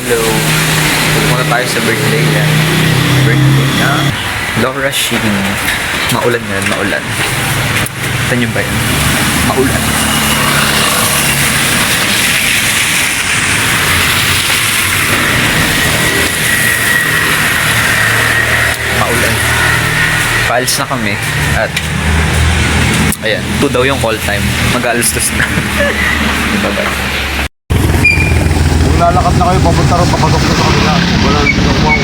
Hello. Pupunta tayo sa birthday yan. Birthday na Laura Sheen. Maulan yan, maulan. Kita nyo ba yun? Maulan. Maulan. Paalis na kami at ayan, 2 daw yung call time. Mag-alustos na. Diba ba? Kung lalakad na kayo, papunta rin, papasok na sa kabila. Wala nang ginagawa.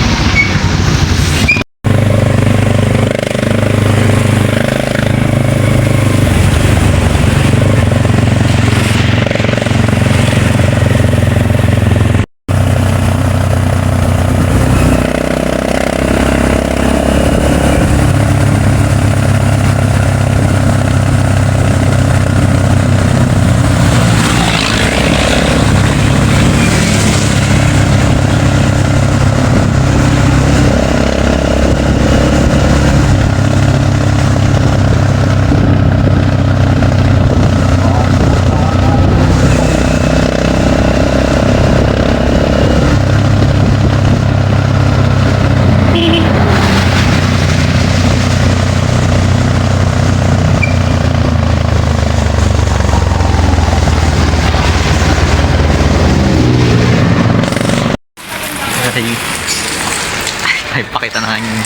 Ay, pakita na yung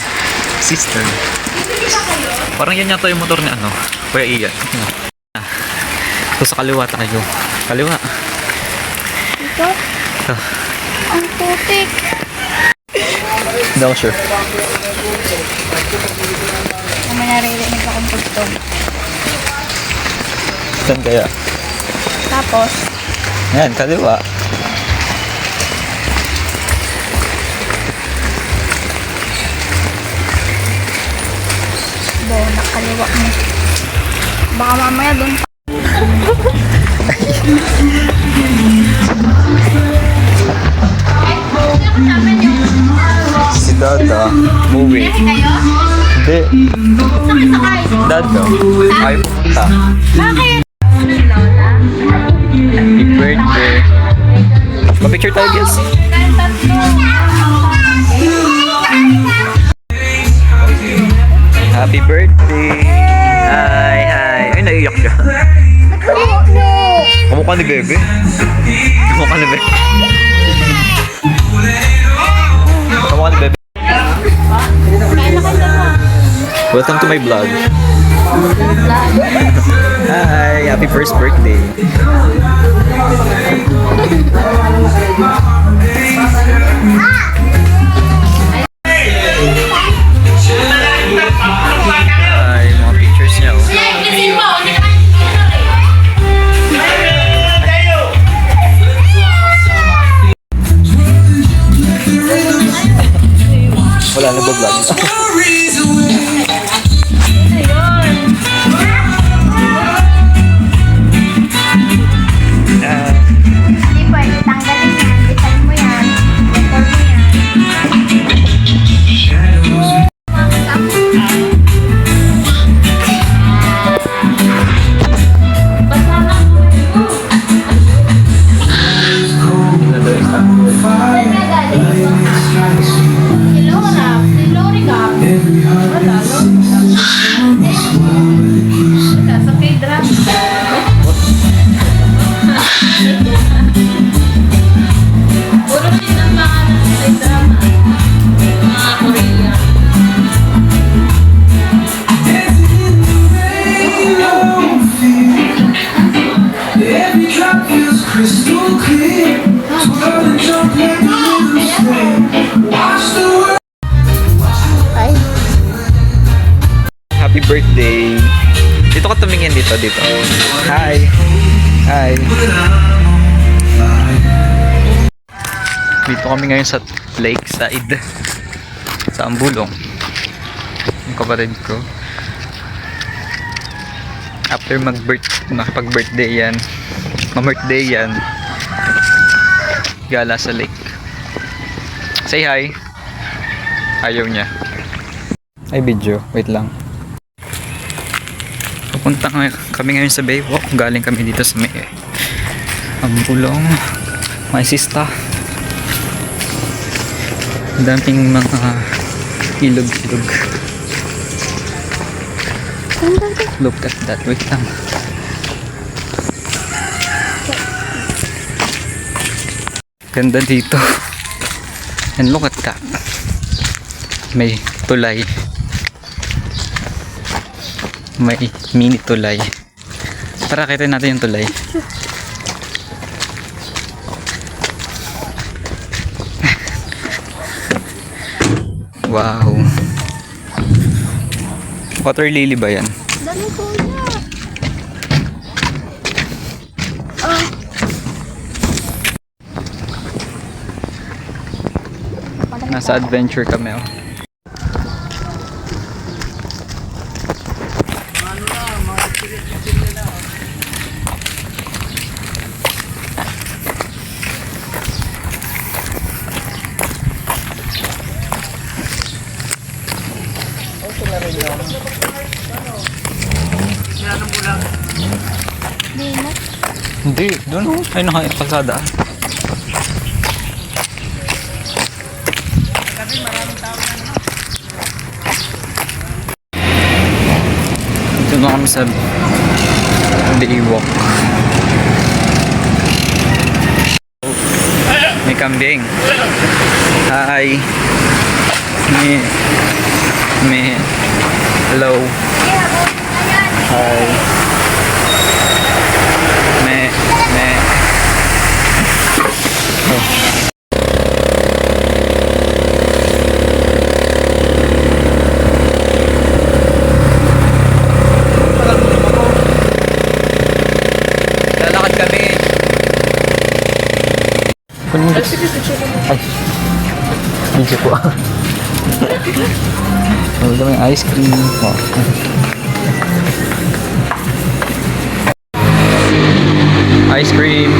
sister. Parang yan yata yung motor ni ano, Kuya Ian. Ito sa kaliwa tayo. Kaliwa. Ito? Ito. Ang putik. Hindi ako sure. May naririnig akong pagtog. Saan kaya? Tapos, Yan, kaliwa. nakaliwa mo. Baka mamaya doon pa. Si Dada, movie. Hindi. Dada, ay pupunta. Bakit? Happy birthday. Pa-picture tayo, guys. Happy birthday! Hi, hi! Ay, naiyak siya. Kamukha ni Bebe. Kamukha ni Bebe. Kamukha ni Bebe. Welcome to my vlog. Hi! Happy first birthday! Ay, mga pictures niya, oh. Wala na ba vlog? Hindi pwede tanggalin yan. Design mo yan. Record mo yan. Happy birthday! Dito ka tumingin dito. Hi! Hi! Dito kami ngayon sa Lakeside. Sa Ambulong. Yung kapatid ko. After makapag-birthday yan. Ma-birthday yan. Gala sa lake. Say hi! Ayaw niya. Ay, video. Wait lang. Pupunta kami ngayon sa Baywalk. Galing kami dito sa may Ambulong. My sista. Daming mga ilog-ilog. Look at that. Wait lang. Ganda dito. And look at that. May tulay. May mini tulay. Para kita natin yung tulay. Wow. Water lily ba yan? Dami ko niya. Oh. Nasa adventure kami oh. Di na. Hindi, doon oh. Ay, kalsada. Ito na kami sa Daywalk. May kambing. Hi. May hello. Hi. Me. Lalakad kami. Ay. Video ko. Wala may ice cream. Oh. Ice cream.